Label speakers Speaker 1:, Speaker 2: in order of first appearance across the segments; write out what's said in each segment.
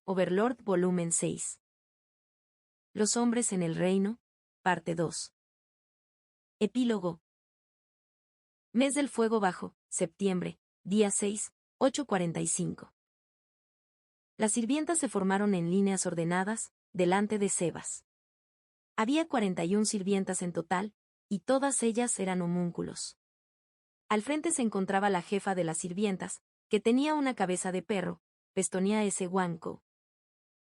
Speaker 1: Overlord Volumen 6. Los hombres en el reino, parte 2. Epílogo. Mes del fuego bajo, septiembre, día 6, 8:45. Las sirvientas se formaron en líneas ordenadas, delante de Sebas. Había 41 sirvientas en total, y todas ellas eran homúnculos. Al frente se encontraba la jefa de las sirvientas, que tenía una cabeza de perro, Pestonia S. Wanko.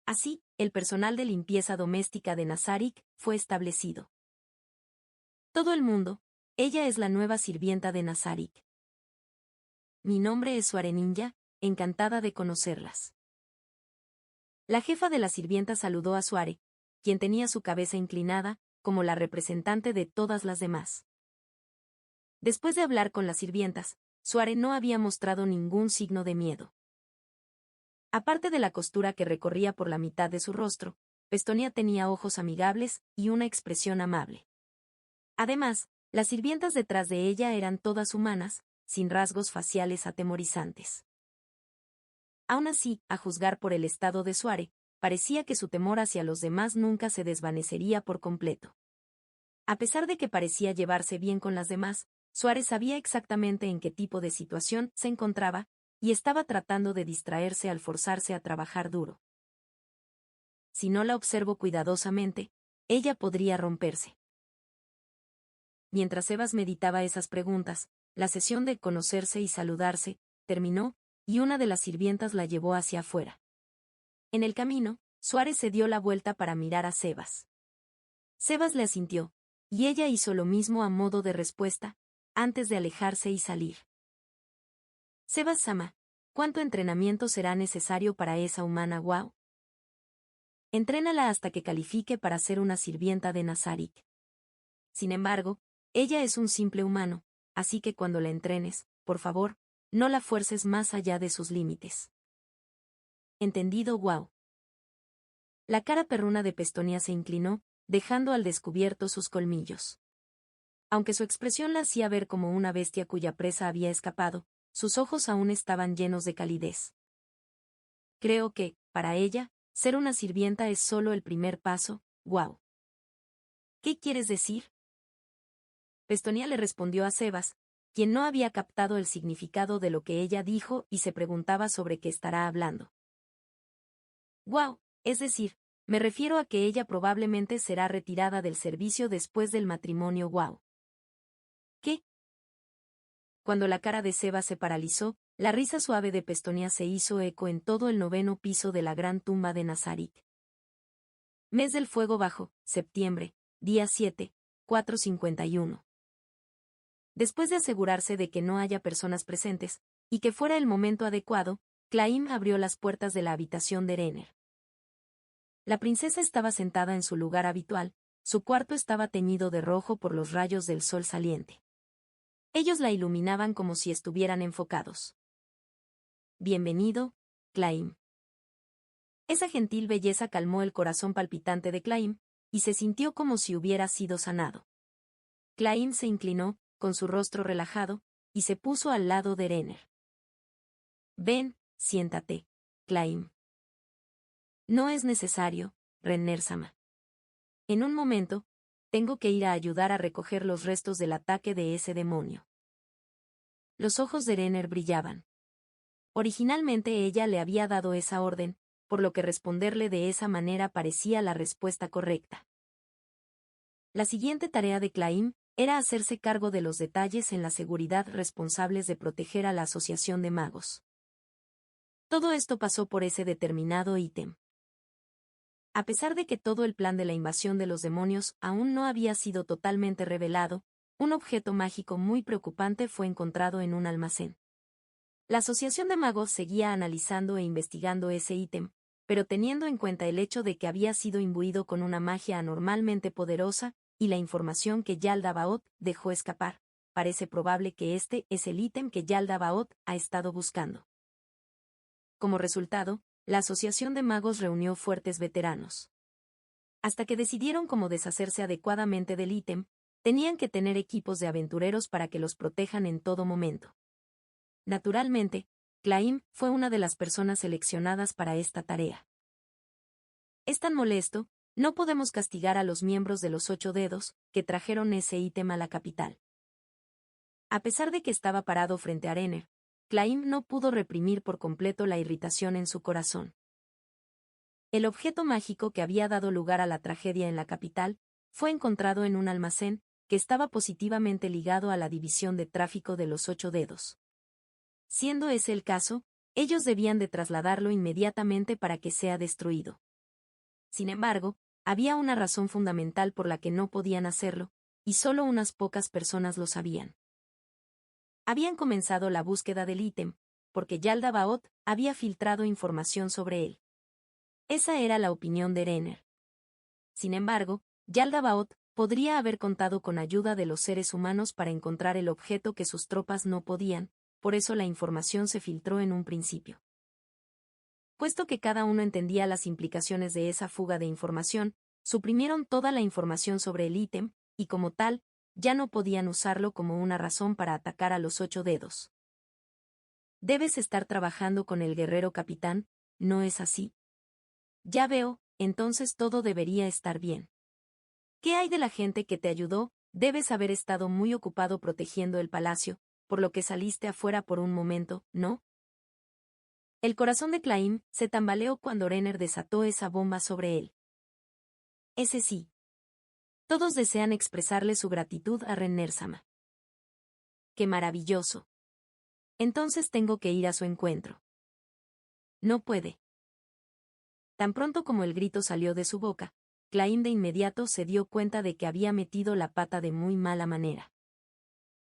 Speaker 1: Así, el personal de limpieza doméstica de Nazarik fue establecido. Todo el mundo, ella es la nueva sirvienta de Nazarik. Mi nombre es Suare Ninja, encantada de conocerlas. La jefa de las sirvientas saludó a Suare, quien tenía su cabeza inclinada, como la representante de todas las demás. Después de hablar con las sirvientas, Suare no había mostrado ningún signo de miedo. Aparte de la costura que recorría por la mitad de su rostro, Pestonia tenía ojos amigables y una expresión amable. Además, las sirvientas detrás de ella eran todas humanas, sin rasgos faciales atemorizantes. Aún así, a juzgar por el estado de Suare, parecía que su temor hacia los demás nunca se desvanecería por completo. A pesar de que parecía llevarse bien con las demás, Suare sabía exactamente en qué tipo de situación se encontraba, y estaba tratando de distraerse al forzarse a trabajar duro. Si no la observo cuidadosamente, ella podría romperse. Mientras Sebas meditaba esas preguntas, la sesión de conocerse y saludarse terminó, y una de las sirvientas la llevó hacia afuera. En el camino, Suárez se dio la vuelta para mirar a Sebas. Sebas le asintió, y ella hizo lo mismo a modo de respuesta, antes de alejarse y salir. Sebas-sama, ¿cuánto entrenamiento será necesario para esa humana Wow? Entrénala hasta que califique para ser una sirvienta de Nazarik. Sin embargo, ella es un simple humano, así que cuando la entrenes, por favor, no la fuerces más allá de sus límites. ¿Entendido, Wow? La cara perruna de Pestonia se inclinó, dejando al descubierto sus colmillos. Aunque su expresión la hacía ver como una bestia cuya presa había escapado, sus ojos aún estaban llenos de calidez. Creo que, para ella, ser una sirvienta es solo el primer paso, Wow. ¿Qué quieres decir? Pestonia le respondió a Sebas, quien no había captado el significado de lo que ella dijo y se preguntaba sobre qué estará hablando. Wow, es decir, me refiero a que ella probablemente será retirada del servicio después del matrimonio. Wow. ¿Qué? Cuando la cara de Sebas se paralizó, la risa suave de Pestonia se hizo eco en todo el 9º piso de la gran tumba de Nazarik. Mes del fuego bajo, septiembre, día 7, 4:51. Después de asegurarse de que no haya personas presentes, y que fuera el momento adecuado, Claim abrió las puertas de la habitación de Renner. La princesa estaba sentada en su lugar habitual, su cuarto estaba teñido de rojo por los rayos del sol saliente. Ellos la iluminaban como si estuvieran enfocados. Bienvenido, Claim. Esa gentil belleza calmó el corazón palpitante de Claim, y se sintió como si hubiera sido sanado. Claim se inclinó, con su rostro relajado, y se puso al lado de Renner. Ven, siéntate, Claim. No es necesario, Renner-sama. En un momento, tengo que ir a ayudar a recoger los restos del ataque de ese demonio. Los ojos de Renner brillaban. Originalmente ella le había dado esa orden, por lo que responderle de esa manera parecía la respuesta correcta. La siguiente tarea de Claim era hacerse cargo de los detalles en la seguridad responsables de proteger a la Asociación de Magos. Todo esto pasó por ese determinado ítem. A pesar de que todo el plan de la invasión de los demonios aún no había sido totalmente revelado, un objeto mágico muy preocupante fue encontrado en un almacén. La Asociación de Magos seguía analizando e investigando ese ítem, pero teniendo en cuenta el hecho de que había sido imbuido con una magia anormalmente poderosa, y la información que Yaldabaoth dejó escapar, parece probable que este es el ítem que Yaldabaoth ha estado buscando. Como resultado, la Asociación de Magos reunió fuertes veteranos. Hasta que decidieron cómo deshacerse adecuadamente del ítem, tenían que tener equipos de aventureros para que los protejan en todo momento. Naturalmente, Claim fue una de las personas seleccionadas para esta tarea. Es tan molesto, no podemos castigar a los miembros de los 8 dedos, que trajeron ese ítem a la capital. A pesar de que estaba parado frente a Renner, Claim no pudo reprimir por completo la irritación en su corazón. El objeto mágico que había dado lugar a la tragedia en la capital fue encontrado en un almacén que estaba positivamente ligado a la división de tráfico de los 8 dedos. Siendo ese el caso, ellos debían de trasladarlo inmediatamente para que sea destruido. Sin embargo, había una razón fundamental por la que no podían hacerlo, y solo unas pocas personas lo sabían. Habían comenzado la búsqueda del ítem, porque Yaldabaoth había filtrado información sobre él. Esa era la opinión de Renner. Sin embargo, Yaldabaoth podría haber contado con ayuda de los seres humanos para encontrar el objeto que sus tropas no podían, por eso la información se filtró en un principio. Puesto que cada uno entendía las implicaciones de esa fuga de información, suprimieron toda la información sobre el ítem, y como tal, ya no podían usarlo como una razón para atacar a los 8 dedos. Debes estar trabajando con el guerrero capitán, ¿no es así? Ya veo, entonces todo debería estar bien. ¿Qué hay de la gente que te ayudó? Debes haber estado muy ocupado protegiendo el palacio, por lo que saliste afuera por un momento, ¿no? El corazón de Claim se tambaleó cuando Renner desató esa bomba sobre él. Ese sí. Todos desean expresarle su gratitud a Renner-sama. ¡Qué maravilloso! Entonces tengo que ir a su encuentro. No puede. Tan pronto como el grito salió de su boca, Claim de inmediato se dio cuenta de que había metido la pata de muy mala manera.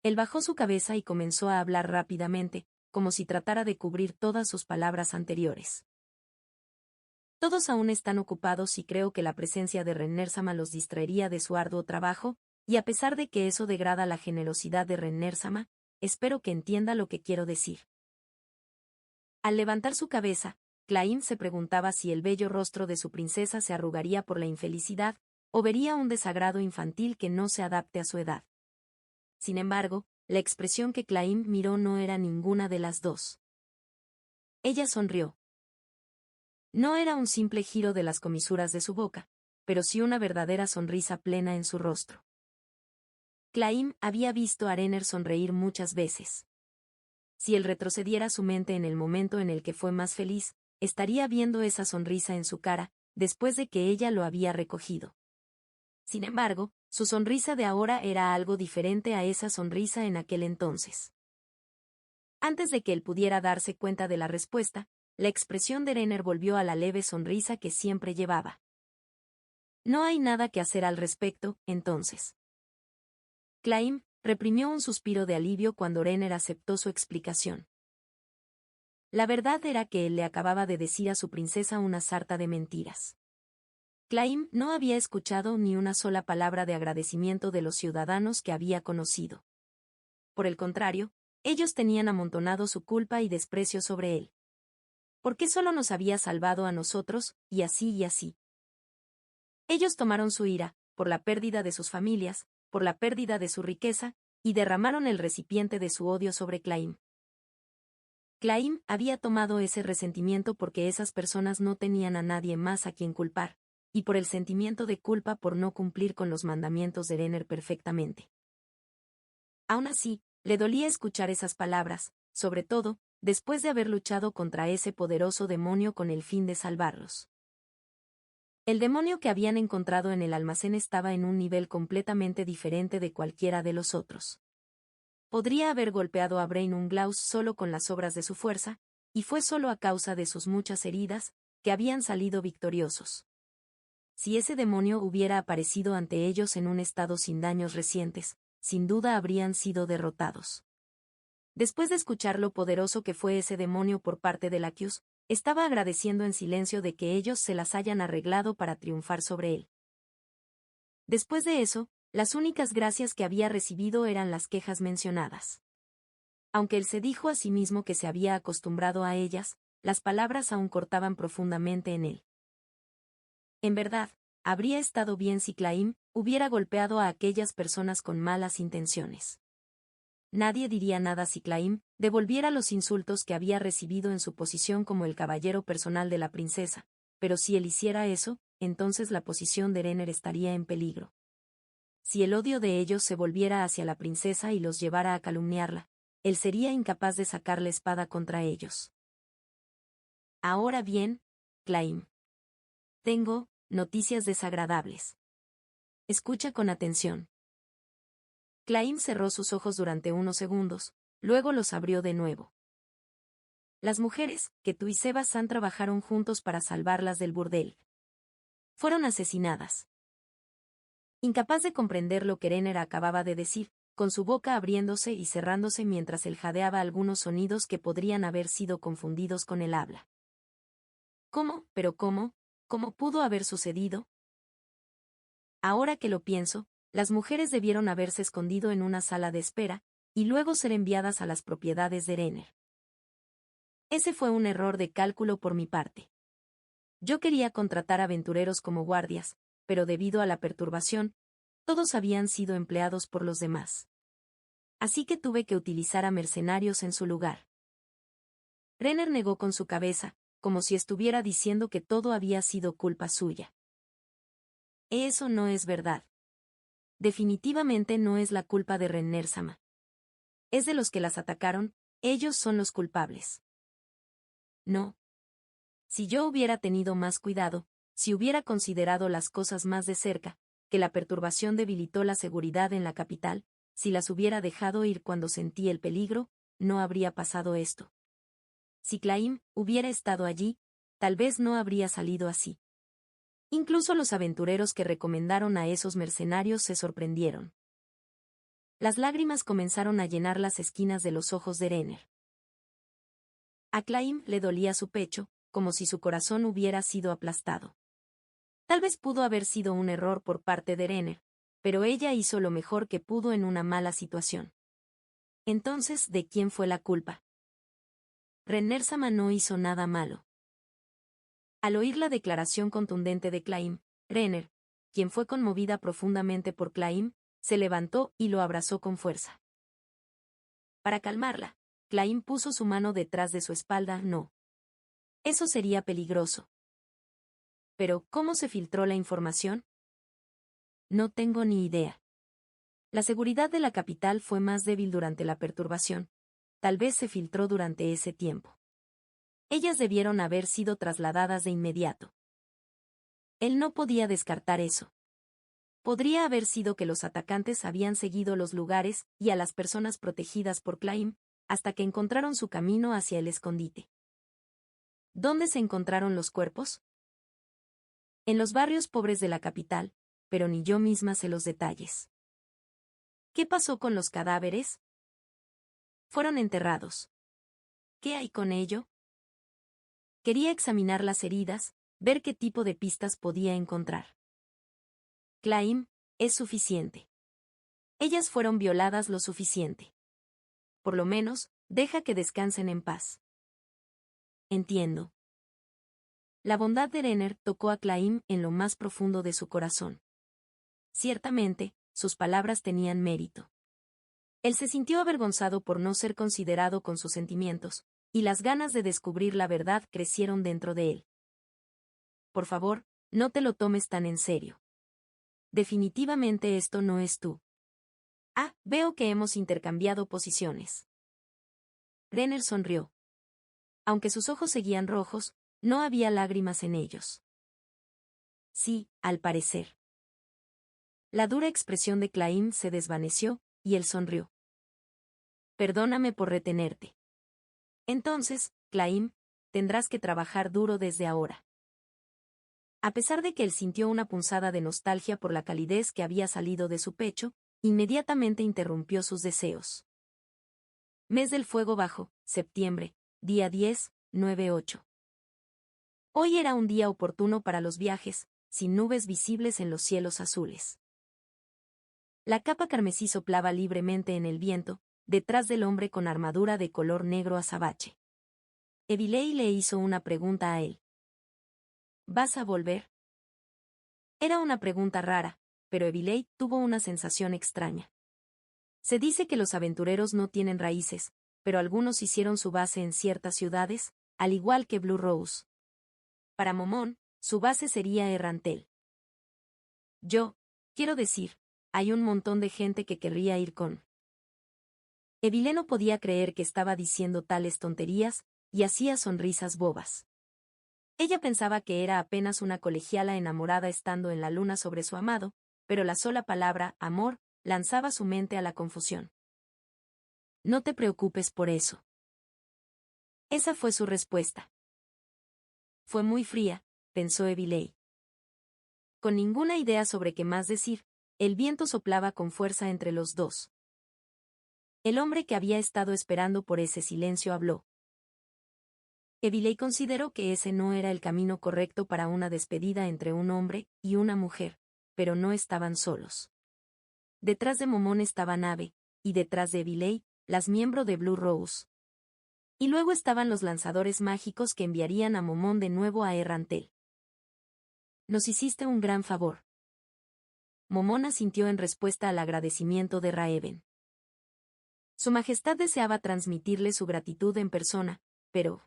Speaker 1: Él bajó su cabeza y comenzó a hablar rápidamente, como si tratara de cubrir todas sus palabras anteriores. Todos aún están ocupados y creo que la presencia de Renner-sama los distraería de su arduo trabajo, y a pesar de que eso degrada la generosidad de Renner-sama, espero que entienda lo que quiero decir. Al levantar su cabeza, Claim se preguntaba si el bello rostro de su princesa se arrugaría por la infelicidad, o vería un desagrado infantil que no se adapte a su edad. Sin embargo, la expresión que Claim miró no era ninguna de las dos. Ella sonrió. No era un simple giro de las comisuras de su boca, pero sí una verdadera sonrisa plena en su rostro. Claim había visto a Renner sonreír muchas veces. Si él retrocediera su mente en el momento en el que fue más feliz, estaría viendo esa sonrisa en su cara, después de que ella lo había recogido. Sin embargo, su sonrisa de ahora era algo diferente a esa sonrisa en aquel entonces. Antes de que él pudiera darse cuenta de la respuesta, la expresión de Renner volvió a la leve sonrisa que siempre llevaba. No hay nada que hacer al respecto, entonces. Claim reprimió un suspiro de alivio cuando Renner aceptó su explicación. La verdad era que él le acababa de decir a su princesa una sarta de mentiras. Claim no había escuchado ni una sola palabra de agradecimiento de los ciudadanos que había conocido. Por el contrario, ellos tenían amontonado su culpa y desprecio sobre él. ¿Por qué solo nos había salvado a nosotros, y así y así? Ellos tomaron su ira, por la pérdida de sus familias, por la pérdida de su riqueza, y derramaron el recipiente de su odio sobre Claim. Claim había tomado ese resentimiento porque esas personas no tenían a nadie más a quien culpar, y por el sentimiento de culpa por no cumplir con los mandamientos de Renner perfectamente. Aún así, le dolía escuchar esas palabras, sobre todo, después de haber luchado contra ese poderoso demonio con el fin de salvarlos. El demonio que habían encontrado en el almacén estaba en un nivel completamente diferente de cualquiera de los otros. Podría haber golpeado a Brain Unglaus solo con las obras de su fuerza, y fue solo a causa de sus muchas heridas, que habían salido victoriosos. Si ese demonio hubiera aparecido ante ellos en un estado sin daños recientes, sin duda habrían sido derrotados. Después de escuchar lo poderoso que fue ese demonio por parte de Lacus, estaba agradeciendo en silencio de que ellos se las hayan arreglado para triunfar sobre él. Después de eso, las únicas gracias que había recibido eran las quejas mencionadas. Aunque él se dijo a sí mismo que se había acostumbrado a ellas, las palabras aún cortaban profundamente en él. En verdad, habría estado bien si Claim hubiera golpeado a aquellas personas con malas intenciones. Nadie diría nada si Claim devolviera los insultos que había recibido en su posición como el caballero personal de la princesa, pero si él hiciera eso, entonces la posición de Renner estaría en peligro. Si el odio de ellos se volviera hacia la princesa y los llevara a calumniarla, él sería incapaz de sacar la espada contra ellos. Ahora bien, Claim. Tengo noticias desagradables. Escucha con atención. Claim cerró sus ojos durante unos segundos, luego los abrió de nuevo. Las mujeres, que tú y Seba-san trabajaron juntos para salvarlas del burdel, fueron asesinadas. Incapaz de comprender lo que Renner acababa de decir, con su boca abriéndose y cerrándose mientras él jadeaba algunos sonidos que podrían haber sido confundidos con el habla. ¿Cómo? ¿Pero cómo? ¿Cómo pudo haber sucedido? Ahora que lo pienso, las mujeres debieron haberse escondido en una sala de espera, y luego ser enviadas a las propiedades de Renner. Ese fue un error de cálculo por mi parte. Yo quería contratar aventureros como guardias, pero debido a la perturbación, todos habían sido empleados por los demás. Así que tuve que utilizar a mercenarios en su lugar. Renner negó con su cabeza, como si estuviera diciendo que todo había sido culpa suya. Eso no es verdad. Definitivamente no es la culpa de Renner-sama. Es de los que las atacaron, ellos son los culpables. No. Si yo hubiera tenido más cuidado, si hubiera considerado las cosas más de cerca, que la perturbación debilitó la seguridad en la capital, si las hubiera dejado ir cuando sentí el peligro, no habría pasado esto. Si Claim hubiera estado allí, tal vez no habría salido así. Incluso los aventureros que recomendaron a esos mercenarios se sorprendieron. Las lágrimas comenzaron a llenar las esquinas de los ojos de Renner. A Claim le dolía su pecho, como si su corazón hubiera sido aplastado. Tal vez pudo haber sido un error por parte de Renner, pero ella hizo lo mejor que pudo en una mala situación. Entonces, ¿de quién fue la culpa? Renner-sama no hizo nada malo. Al oír la declaración contundente de Claim, Renner, quien fue conmovida profundamente por Claim, se levantó y lo abrazó con fuerza. Para calmarla, Claim puso su mano detrás de su espalda. No. Eso sería peligroso. Pero, ¿cómo se filtró la información? No tengo ni idea. La seguridad de la capital fue más débil durante la perturbación. Tal vez se filtró durante ese tiempo. Ellas debieron haber sido trasladadas de inmediato. Él no podía descartar eso. Podría haber sido que los atacantes habían seguido los lugares y a las personas protegidas por Claim, hasta que encontraron su camino hacia el escondite. ¿Dónde se encontraron los cuerpos? En los barrios pobres de la capital, pero ni yo misma sé los detalles. ¿Qué pasó con los cadáveres? Fueron enterrados. ¿Qué hay con ello? Quería examinar las heridas, ver qué tipo de pistas podía encontrar. Claim, es suficiente. Ellas fueron violadas lo suficiente. Por lo menos, deja que descansen en paz. Entiendo. La bondad de Renner tocó a Claim en lo más profundo de su corazón. Ciertamente, sus palabras tenían mérito. Él se sintió avergonzado por no ser considerado con sus sentimientos, y las ganas de descubrir la verdad crecieron dentro de él. Por favor, no te lo tomes tan en serio. Definitivamente esto no es tú. Ah, veo que hemos intercambiado posiciones. Renner sonrió. Aunque sus ojos seguían rojos, no había lágrimas en ellos. Sí, al parecer. La dura expresión de Claim se desvaneció, y él sonrió. Perdóname por retenerte. Entonces, Claim, tendrás que trabajar duro desde ahora. A pesar de que él sintió una punzada de nostalgia por la calidez que había salido de su pecho, inmediatamente interrumpió sus deseos. Mes del Fuego Bajo, septiembre, día 10, 9-8. Hoy era un día oportuno para los viajes, sin nubes visibles en los cielos azules. La capa carmesí soplaba libremente en el viento, detrás del hombre con armadura de color negro azabache. Evilei le hizo una pregunta a él. ¿Vas a volver? Era una pregunta rara, pero Evilei tuvo una sensación extraña. Se dice que los aventureros no tienen raíces, pero algunos hicieron su base en ciertas ciudades, al igual que Blue Rose. Para Momón, su base sería Errantel. Quiero decir, hay un montón de gente que querría ir con. Evile no podía creer que estaba diciendo tales tonterías, y hacía sonrisas bobas. Ella pensaba que era apenas una colegiala enamorada estando en la luna sobre su amado, pero la sola palabra, amor, lanzaba su mente a la confusión. No te preocupes por eso. Esa fue su respuesta. Fue muy fría, pensó Evile. Con ninguna idea sobre qué más decir, el viento soplaba con fuerza entre los dos. El hombre que había estado esperando por ese silencio habló. Evile consideró que ese no era el camino correcto para una despedida entre un hombre y una mujer, pero no estaban solos. Detrás de Momón estaba Nave, y detrás de Evile, las miembros de Blue Rose. Y luego estaban los lanzadores mágicos que enviarían a Momón de nuevo a Errantel. Nos hiciste un gran favor. Momón asintió en respuesta al agradecimiento de Raeben. Su Majestad deseaba transmitirle su gratitud en persona, pero...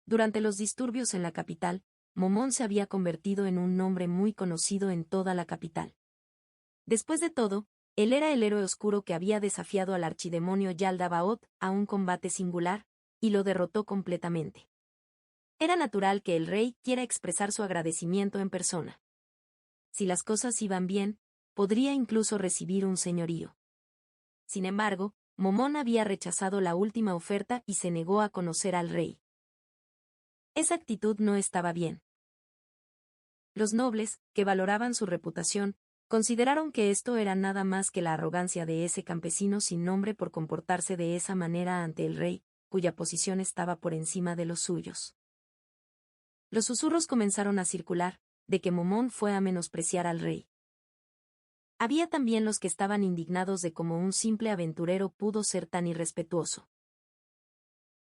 Speaker 1: Durante los disturbios en la capital, Momón se había convertido en un nombre muy conocido en toda la capital. Después de todo, él era el héroe oscuro que había desafiado al archidemonio Yaldabaoth a un combate singular, y lo derrotó completamente. Era natural que el rey quiera expresar su agradecimiento en persona. Si las cosas iban bien, podría incluso recibir un señorío. Sin embargo, Momón había rechazado la última oferta y se negó a conocer al rey. Esa actitud no estaba bien. Los nobles, que valoraban su reputación, consideraron que esto era nada más que la arrogancia de ese campesino sin nombre por comportarse de esa manera ante el rey, cuya posición estaba por encima de los suyos. Los susurros comenzaron a circular, de que Momón fue a menospreciar al rey. Había también los que estaban indignados de cómo un simple aventurero pudo ser tan irrespetuoso.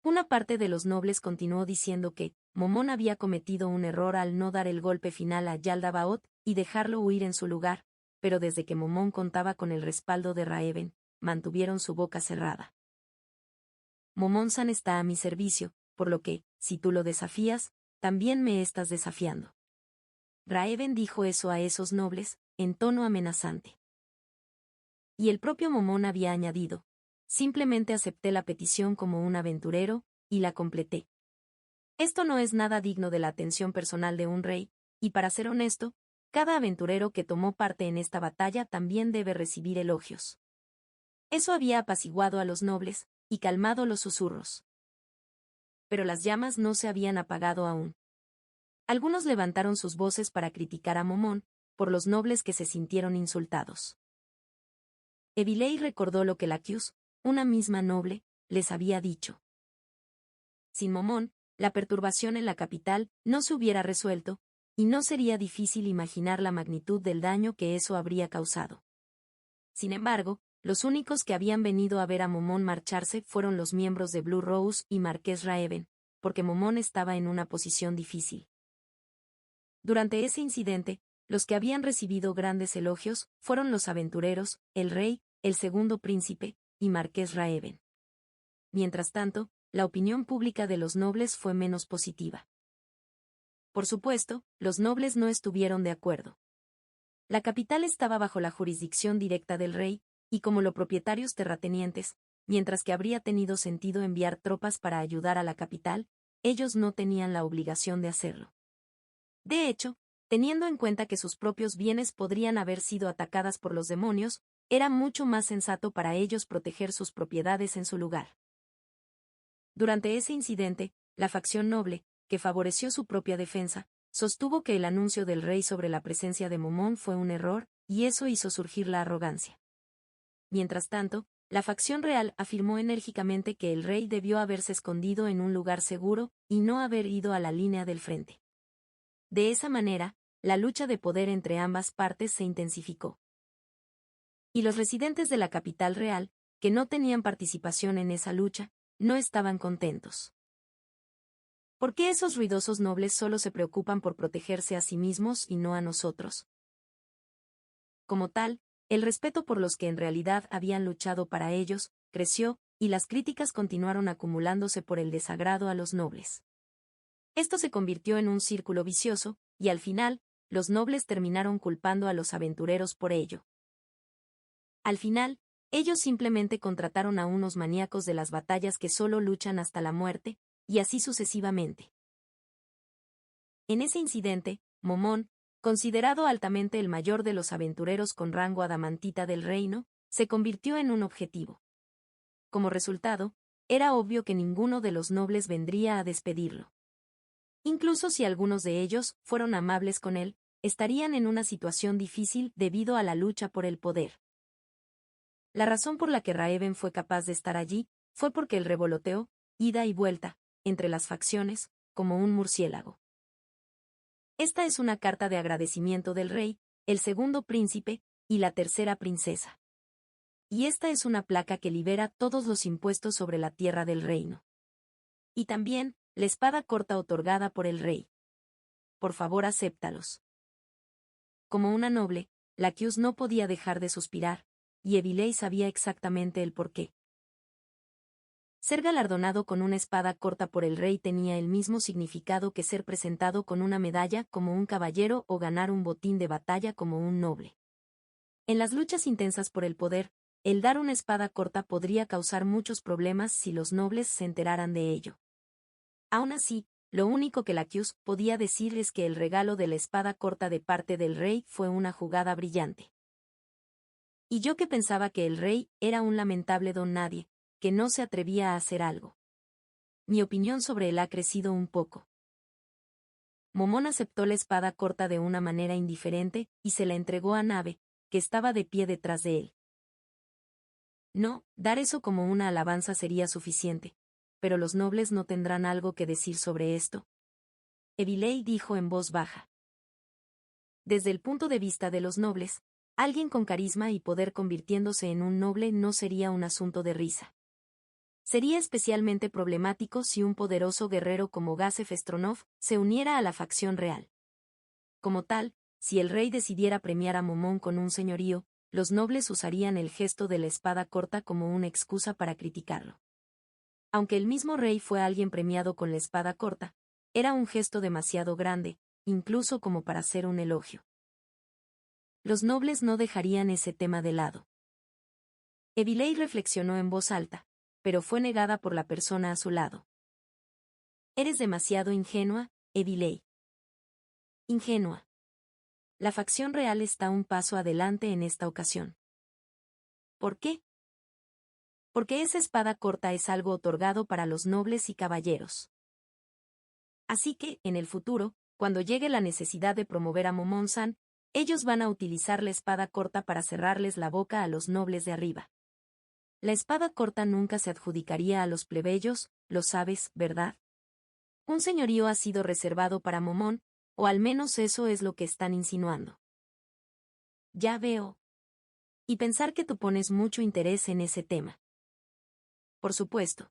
Speaker 1: Una parte de los nobles continuó diciendo que Momón había cometido un error al no dar el golpe final a Yaldabaoth y dejarlo huir en su lugar, pero desde que Momón contaba con el respaldo de Raeben, mantuvieron su boca cerrada. Momón-san está a mi servicio, por lo que, si tú lo desafías, también me estás desafiando. Raeben dijo eso a esos nobles, en tono amenazante. Y el propio Momón había añadido, simplemente acepté la petición como un aventurero, y la completé. Esto no es nada digno de la atención personal de un rey, y para ser honesto, cada aventurero que tomó parte en esta batalla también debe recibir elogios. Eso había apaciguado a los nobles, y calmado los susurros. Pero las llamas no se habían apagado aún. Algunos levantaron sus voces para criticar a Momón, por los nobles que se sintieron insultados. Evile recordó lo que Laquius, una misma noble, les había dicho. Sin Momón, la perturbación en la capital no se hubiera resuelto, y no sería difícil imaginar la magnitud del daño que eso habría causado. Sin embargo, los únicos que habían venido a ver a Momón marcharse fueron los miembros de Blue Rose y Marqués Raeben, porque Momón estaba en una posición difícil. Durante ese incidente, los que habían recibido grandes elogios fueron los aventureros, el rey, el segundo príncipe, y Marqués Raeben. Mientras tanto, la opinión pública de los nobles fue menos positiva. Por supuesto, los nobles no estuvieron de acuerdo. La capital estaba bajo la jurisdicción directa del rey, y como los propietarios terratenientes, mientras que habría tenido sentido enviar tropas para ayudar a la capital, ellos no tenían la obligación de hacerlo. De hecho, teniendo en cuenta que sus propios bienes podrían haber sido atacadas por los demonios, era mucho más sensato para ellos proteger sus propiedades en su lugar. Durante ese incidente, la facción noble, que favoreció su propia defensa, sostuvo que el anuncio del rey sobre la presencia de Momón fue un error, y eso hizo surgir la arrogancia. Mientras tanto, la facción real afirmó enérgicamente que el rey debió haberse escondido en un lugar seguro, y no haber ido a la línea del frente. De esa manera, la lucha de poder entre ambas partes se intensificó. Y los residentes de la capital real, que no tenían participación en esa lucha, no estaban contentos. ¿Por qué esos ruidosos nobles solo se preocupan por protegerse a sí mismos y no a nosotros? Como tal, el respeto por los que en realidad habían luchado para ellos, creció, y las críticas continuaron acumulándose por el desagrado a los nobles. Esto se convirtió en un círculo vicioso, y al final, los nobles terminaron culpando a los aventureros por ello. Al final, ellos simplemente contrataron a unos maníacos de las batallas que solo luchan hasta la muerte, y así sucesivamente. En ese incidente, Momón, considerado altamente el mayor de los aventureros con rango adamantita del reino, se convirtió en un objetivo. Como resultado, era obvio que ninguno de los nobles vendría a despedirlo. Incluso si algunos de ellos fueron amables con él, estarían en una situación difícil debido a la lucha por el poder. La razón por la que Raeben fue capaz de estar allí fue porque él revoloteó, ida y vuelta, entre las facciones, como un murciélago. Esta es una carta de agradecimiento del rey, el segundo príncipe, y la tercera princesa. Y esta es una placa que libera todos los impuestos sobre la tierra del reino. Y también, la espada corta otorgada por el rey. Por favor, acéptalos. Como una noble, Laquius no podía dejar de suspirar, y Evilei sabía exactamente el porqué. Ser galardonado con una espada corta por el rey tenía el mismo significado que ser presentado con una medalla como un caballero o ganar un botín de batalla como un noble. En las luchas intensas por el poder, el dar una espada corta podría causar muchos problemas si los nobles se enteraran de ello. Aún así, lo único que Laquius podía decir es que el regalo de la espada corta de parte del rey fue una jugada brillante. Y yo que pensaba que el rey era un lamentable don nadie, que no se atrevía a hacer algo. Mi opinión sobre él ha crecido un poco. Momón aceptó la espada corta de una manera indiferente, y se la entregó a Nave, que estaba de pie detrás de él. No, dar eso como una alabanza sería suficiente. Pero los nobles no tendrán algo que decir sobre esto. Evilei dijo en voz baja. Desde el punto de vista de los nobles, alguien con carisma y poder convirtiéndose en un noble no sería un asunto de risa. Sería especialmente problemático si un poderoso guerrero como Gazef Stronov se uniera a la facción real. Como tal, si el rey decidiera premiar a Momón con un señorío, los nobles usarían el gesto de la espada corta como una excusa para criticarlo. Aunque el mismo rey fue alguien premiado con la espada corta, era un gesto demasiado grande, incluso como para ser un elogio. Los nobles no dejarían ese tema de lado. Evilei reflexionó en voz alta, pero fue negada por la persona a su lado. Eres demasiado ingenua, Evilei. Ingenua. La facción real está un paso adelante en esta ocasión. ¿Por qué? Porque esa espada corta es algo otorgado para los nobles y caballeros. Así que, en el futuro, cuando llegue la necesidad de promover a Momón-san, ellos van a utilizar la espada corta para cerrarles la boca a los nobles de arriba. La espada corta nunca se adjudicaría a los plebeyos, lo sabes, ¿verdad? Un señorío ha sido reservado para Momón, o al menos eso es lo que están insinuando. Ya veo. Y pensar que tú pones mucho interés en ese tema. Por supuesto.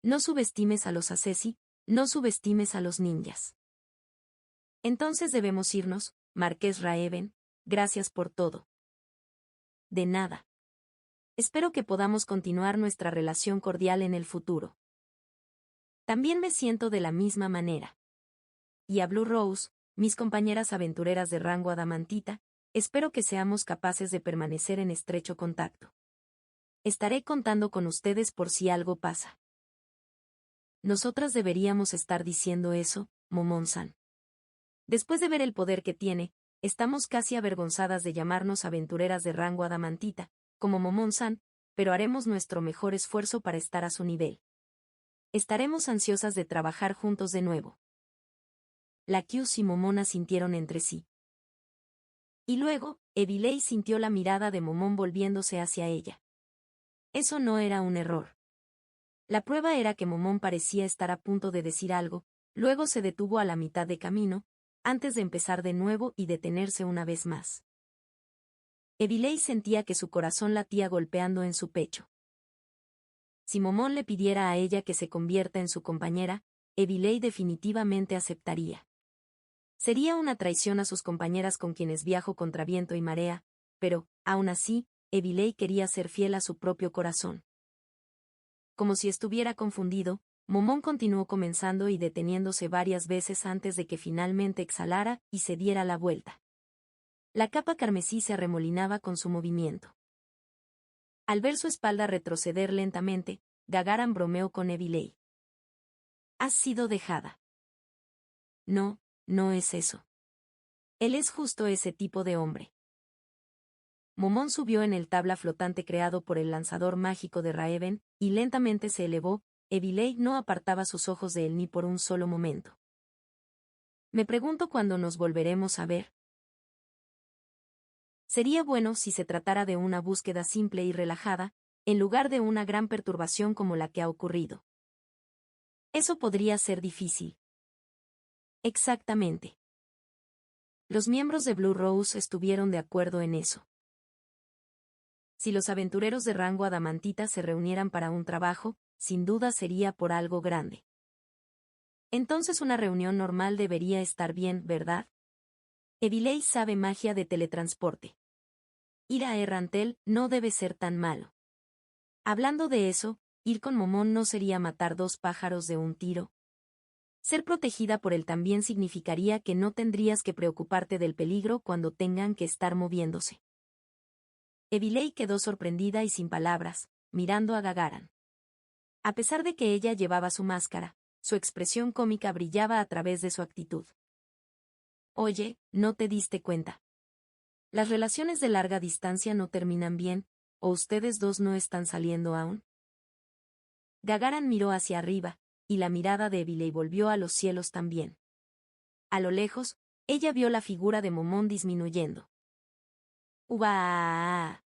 Speaker 1: No subestimes a los Acesi, no subestimes a los ninjas. Entonces debemos irnos, Marqués Raeben, gracias por todo. De nada. Espero que podamos continuar nuestra relación cordial en el futuro. También me siento de la misma manera. Y a Blue Rose, mis compañeras aventureras de rango adamantita, espero que seamos capaces de permanecer en estrecho contacto. Estaré contando con ustedes por si algo pasa. Nosotras deberíamos estar diciendo eso, Momón-san. Después de ver el poder que tiene, estamos casi avergonzadas de llamarnos aventureras de rango adamantita, como Momón-san, pero haremos nuestro mejor esfuerzo para estar a su nivel. Estaremos ansiosas de trabajar juntos de nuevo. Laquius y Momón asintieron entre sí. Y luego, Evilei sintió la mirada de Momón volviéndose hacia ella. Eso no era un error. La prueba era que Momón parecía estar a punto de decir algo, luego se detuvo a la mitad de camino, antes de empezar de nuevo y detenerse una vez más. Evilei sentía que su corazón latía golpeando en su pecho. Si Momón le pidiera a ella que se convierta en su compañera, Evilei definitivamente aceptaría. Sería una traición a sus compañeras con quienes viajó contra viento y marea, pero, aún así, Evilei quería ser fiel a su propio corazón. Como si estuviera confundido, Momón continuó comenzando y deteniéndose varias veces antes de que finalmente exhalara y se diera la vuelta. La capa carmesí se arremolinaba con su movimiento. Al ver su espalda retroceder lentamente, Gagaran bromeó con Evilei. «Has sido dejada». «No, no es eso. Él es justo ese tipo de hombre». Momón subió en el tabla flotante creado por el lanzador mágico de Raeben, y lentamente se elevó. Evilei no apartaba sus ojos de él ni por un solo momento. «Me pregunto cuándo nos volveremos a ver». Sería bueno si se tratara de una búsqueda simple y relajada, en lugar de una gran perturbación como la que ha ocurrido. Eso podría ser difícil. Exactamente. Los miembros de Blue Rose estuvieron de acuerdo en eso. Si los aventureros de rango adamantita se reunieran para un trabajo, sin duda sería por algo grande. Entonces una reunión normal debería estar bien, ¿verdad? Evilei sabe magia de teletransporte. Ir a Errantel no debe ser tan malo. Hablando de eso, ir con Momón no sería matar dos pájaros de un tiro. Ser protegida por él también significaría que no tendrías que preocuparte del peligro cuando tengan que estar moviéndose. Evilei quedó sorprendida y sin palabras, mirando a Gagaran. A pesar de que ella llevaba su máscara, su expresión cómica brillaba a través de su actitud. «Oye, ¿no te diste cuenta? Las relaciones de larga distancia no terminan bien, ¿o ustedes dos no están saliendo aún?» Gagaran miró hacia arriba, y la mirada de Evilei volvió a los cielos también. A lo lejos, ella vio la figura de Momón disminuyendo. ¡Uva!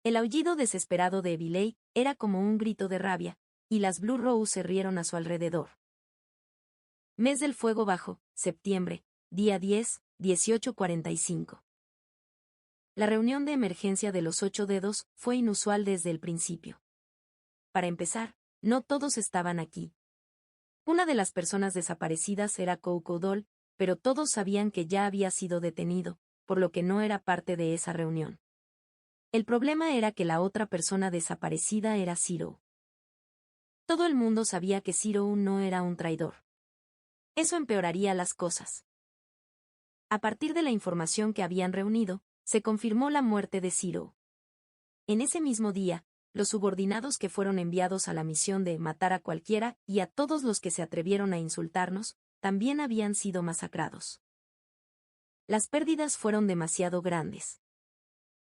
Speaker 1: El aullido desesperado de Evilei era como un grito de rabia, y las Blue Rose se rieron a su alrededor. Mes del Fuego Bajo, septiembre, día 10, 18:45. La reunión de emergencia de los 8 dedos fue inusual desde el principio. Para empezar, no todos estaban aquí. Una de las personas desaparecidas era Koukoudoll, pero todos sabían que ya había sido detenido, por lo que no era parte de esa reunión. El problema era que la otra persona desaparecida era Zero. Todo el mundo sabía que Zero no era un traidor. Eso empeoraría las cosas. A partir de la información que habían reunido, se confirmó la muerte de Zero. En ese mismo día, los subordinados que fueron enviados a la misión de matar a cualquiera y a todos los que se atrevieron a insultarnos, también habían sido masacrados. Las pérdidas fueron demasiado grandes.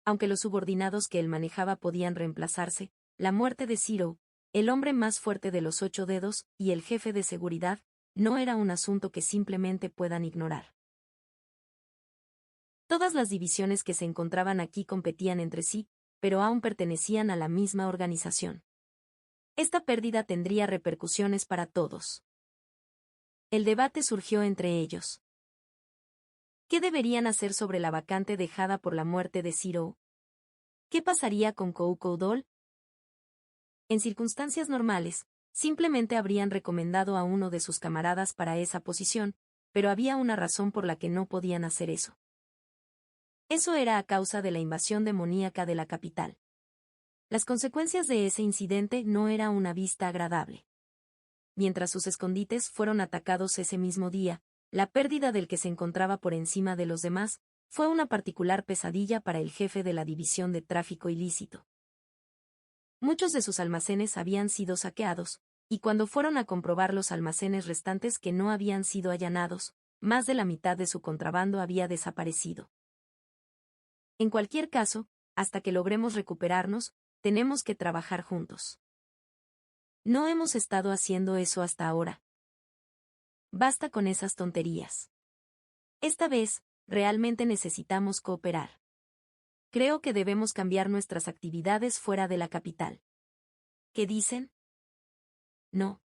Speaker 1: Aunque los subordinados que él manejaba podían reemplazarse, la muerte de Zero, el hombre más fuerte de los 8 dedos, y el jefe de seguridad, no era un asunto que simplemente puedan ignorar. Todas las divisiones que se encontraban aquí competían entre sí, pero aún pertenecían a la misma organización. Esta pérdida tendría repercusiones para todos. El debate surgió entre ellos. ¿Qué deberían hacer sobre la vacante dejada por la muerte de Zero? ¿Qué pasaría con Koukoudoll? En circunstancias normales, simplemente habrían recomendado a uno de sus camaradas para esa posición, pero había una razón por la que no podían hacer eso. Eso era a causa de la invasión demoníaca de la capital. Las consecuencias de ese incidente no era una vista agradable. Mientras sus escondites fueron atacados ese mismo día, la pérdida del que se encontraba por encima de los demás fue una particular pesadilla para el jefe de la división de tráfico ilícito. Muchos de sus almacenes habían sido saqueados, y cuando fueron a comprobar los almacenes restantes que no habían sido allanados, más de la mitad de su contrabando había desaparecido. En cualquier caso, hasta que logremos recuperarnos, tenemos que trabajar juntos. No hemos estado haciendo eso hasta ahora. Basta con esas tonterías. Esta vez, realmente necesitamos cooperar. Creo que debemos cambiar nuestras actividades fuera de la capital. ¿Qué dicen? No.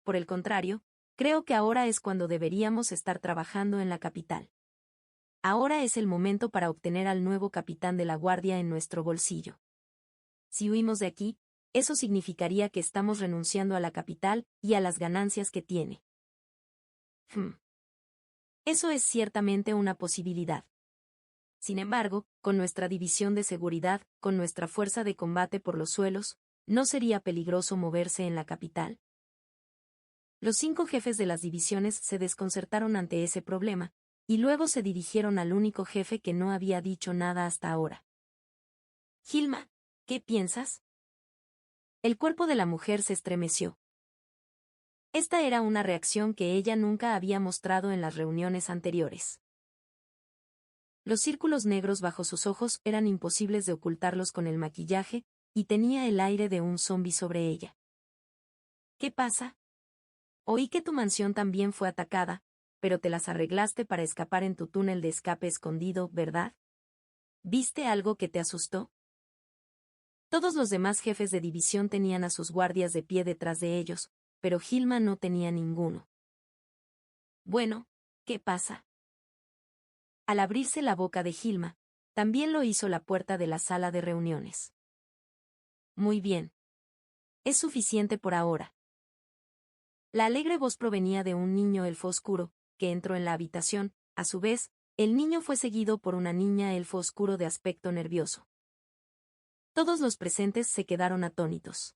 Speaker 1: Por el contrario, creo que ahora es cuando deberíamos estar trabajando en la capital. Ahora es el momento para obtener al nuevo capitán de la guardia en nuestro bolsillo. Si huimos de aquí, eso significaría que estamos renunciando a la capital y a las ganancias que tiene. Eso es ciertamente una posibilidad. Sin embargo, con nuestra división de seguridad, con nuestra fuerza de combate por los suelos, ¿no sería peligroso moverse en la capital? Los 5 jefes de las divisiones se desconcertaron ante ese problema, y luego se dirigieron al único jefe que no había dicho nada hasta ahora. Hilma, ¿qué piensas? El cuerpo de la mujer se estremeció. Esta era una reacción que ella nunca había mostrado en las reuniones anteriores. Los círculos negros bajo sus ojos eran imposibles de ocultarlos con el maquillaje, y tenía el aire de un zombi sobre ella. ¿Qué pasa? Oí que tu mansión también fue atacada, pero te las arreglaste para escapar en tu túnel de escape escondido, ¿verdad? ¿Viste algo que te asustó? Todos los demás jefes de división tenían a sus guardias de pie detrás de ellos, pero Hilma no tenía ninguno. Bueno, ¿qué pasa? Al abrirse la boca de Hilma, también lo hizo la puerta de la sala de reuniones. Muy bien. Es suficiente por ahora. La alegre voz provenía de un niño elfo oscuro, que entró en la habitación. A su vez, el niño fue seguido por una niña elfo oscuro de aspecto nervioso. Todos los presentes se quedaron atónitos.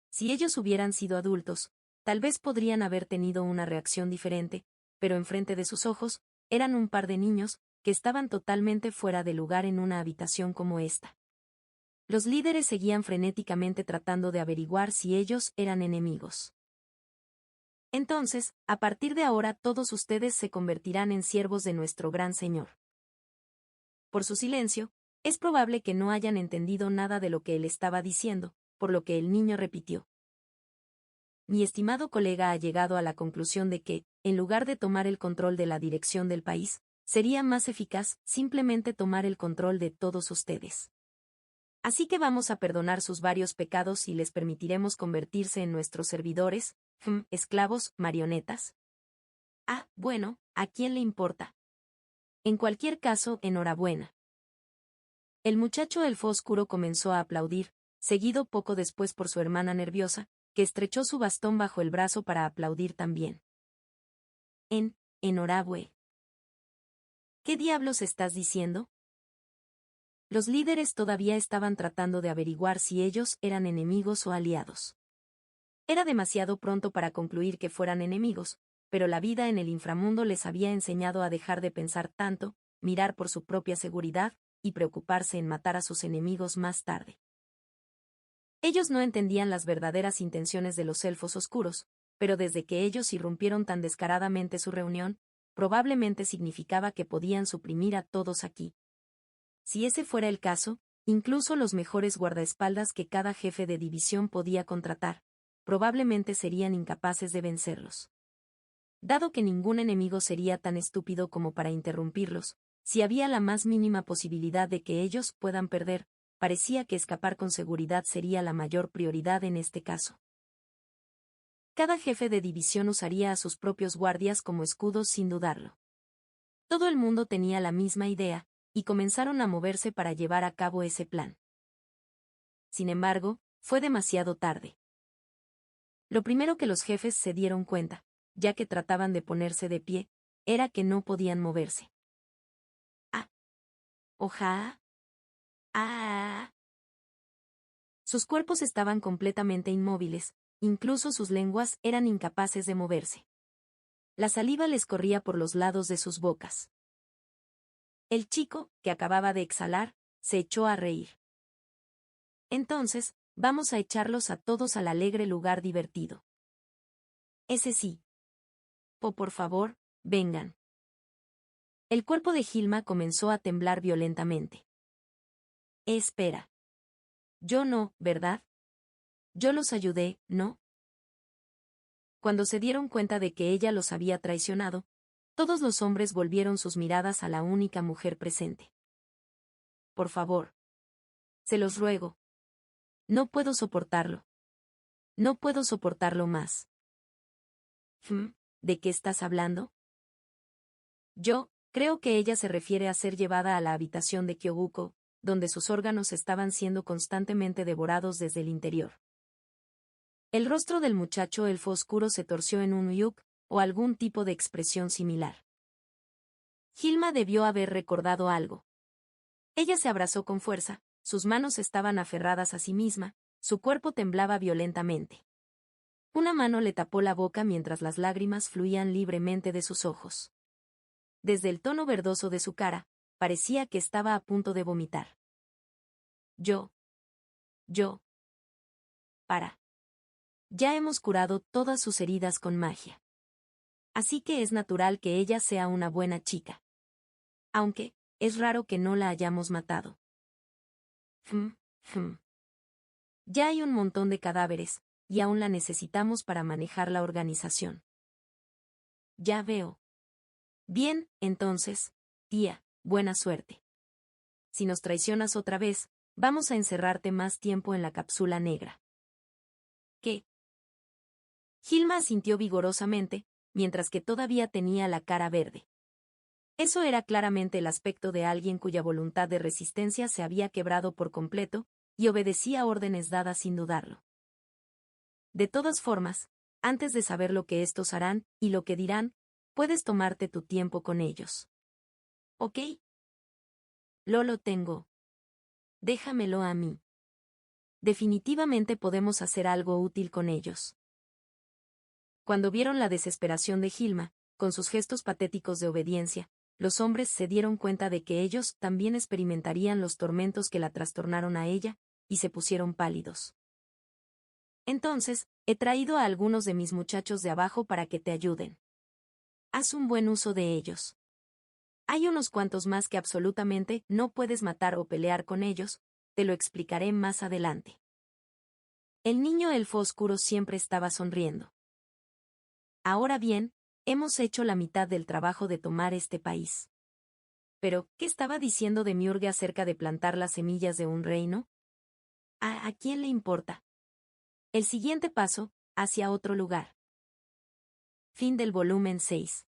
Speaker 1: Si ellos hubieran sido adultos, tal vez podrían haber tenido una reacción diferente, pero enfrente de sus ojos, eran un par de niños, que estaban totalmente fuera de lugar en una habitación como esta. Los líderes seguían frenéticamente tratando de averiguar si ellos eran enemigos. Entonces, a partir de ahora todos ustedes se convertirán en siervos de nuestro gran Señor. Por su silencio, es probable que no hayan entendido nada de lo que él estaba diciendo, por lo que el niño repitió. Mi estimado colega ha llegado a la conclusión de que, en lugar de tomar el control de la dirección del país, sería más eficaz simplemente tomar el control de todos ustedes. Así que vamos a perdonar sus varios pecados y les permitiremos convertirse en nuestros servidores, esclavos, marionetas. Ah, bueno, ¿a quién le importa? En cualquier caso, enhorabuena. El muchacho elfo oscuro comenzó a aplaudir, seguido poco después por su hermana nerviosa, que estrechó su bastón bajo el brazo para aplaudir también. Enhorabuena. ¿Qué diablos estás diciendo? Los líderes todavía estaban tratando de averiguar si ellos eran enemigos o aliados. Era demasiado pronto para concluir que fueran enemigos, pero la vida en el inframundo les había enseñado a dejar de pensar tanto, mirar por su propia seguridad, y preocuparse en matar a sus enemigos más tarde. Ellos no entendían las verdaderas intenciones de los elfos oscuros, pero desde que ellos irrumpieron tan descaradamente su reunión, probablemente significaba que podían suprimir a todos aquí. Si ese fuera el caso, incluso los mejores guardaespaldas que cada jefe de división podía contratar, probablemente serían incapaces de vencerlos. Dado que ningún enemigo sería tan estúpido como para interrumpirlos, si había la más mínima posibilidad de que ellos puedan perder, parecía que escapar con seguridad sería la mayor prioridad en este caso. Cada jefe de división usaría a sus propios guardias como escudos sin dudarlo. Todo el mundo tenía la misma idea, y comenzaron a moverse para llevar a cabo ese plan. Sin embargo, fue demasiado tarde. Lo primero que los jefes se dieron cuenta, ya que trataban de ponerse de pie, era que no podían moverse. Oja. Sus cuerpos estaban completamente inmóviles, incluso sus lenguas eran incapaces de moverse. La saliva les corría por los lados de sus bocas. El chico, que acababa de exhalar, se echó a reír. Entonces, vamos a echarlos a todos al alegre lugar divertido. Ese sí. Por favor, vengan. El cuerpo de Hilma comenzó a temblar violentamente. Espera. Yo no, ¿verdad? Yo los ayudé, ¿no? Cuando se dieron cuenta de que ella los había traicionado, todos los hombres volvieron sus miradas a la única mujer presente. Por favor. Se los ruego. No puedo soportarlo. No puedo soportarlo más. ¿De qué estás hablando? Yo, creo que ella se refiere a ser llevada a la habitación de Kyoguko, donde sus órganos estaban siendo constantemente devorados desde el interior. El rostro del muchacho elfo oscuro se torció en un yuk, o algún tipo de expresión similar. Hilma debió haber recordado algo. Ella se abrazó con fuerza, sus manos estaban aferradas a sí misma, su cuerpo temblaba violentamente. Una mano le tapó la boca mientras las lágrimas fluían libremente de sus ojos. Desde el tono verdoso de su cara, parecía que estaba a punto de vomitar. Yo. Para. Ya hemos curado todas sus heridas con magia. Así que es natural que ella sea una buena chica. Aunque, es raro que no la hayamos matado. Hmm. Ya hay un montón de cadáveres, y aún la necesitamos para manejar la organización. Ya veo. Bien, entonces, tía, buena suerte. Si nos traicionas otra vez, vamos a encerrarte más tiempo en la cápsula negra. ¿Qué? Hilma asintió vigorosamente, mientras que todavía tenía la cara verde. Eso era claramente el aspecto de alguien cuya voluntad de resistencia se había quebrado por completo, y obedecía órdenes dadas sin dudarlo. De todas formas, antes de saber lo que estos harán y lo que dirán, puedes tomarte tu tiempo con ellos. ¿Ok? Lo tengo. Déjamelo a mí. Definitivamente podemos hacer algo útil con ellos. Cuando vieron la desesperación de Hilma, con sus gestos patéticos de obediencia, los hombres se dieron cuenta de que ellos también experimentarían los tormentos que la trastornaron a ella, y se pusieron pálidos. Entonces, he traído a algunos de mis muchachos de abajo para que te ayuden. Haz un buen uso de ellos. Hay unos cuantos más que absolutamente no puedes matar o pelear con ellos, te lo explicaré más adelante. El niño elfo oscuro siempre estaba sonriendo. Ahora bien, hemos hecho la mitad del trabajo de tomar este país. Pero, ¿qué estaba diciendo Demiurge acerca de plantar las semillas de un reino? ¿A quién le importa? El siguiente paso, hacia otro lugar. Fin del volumen 6.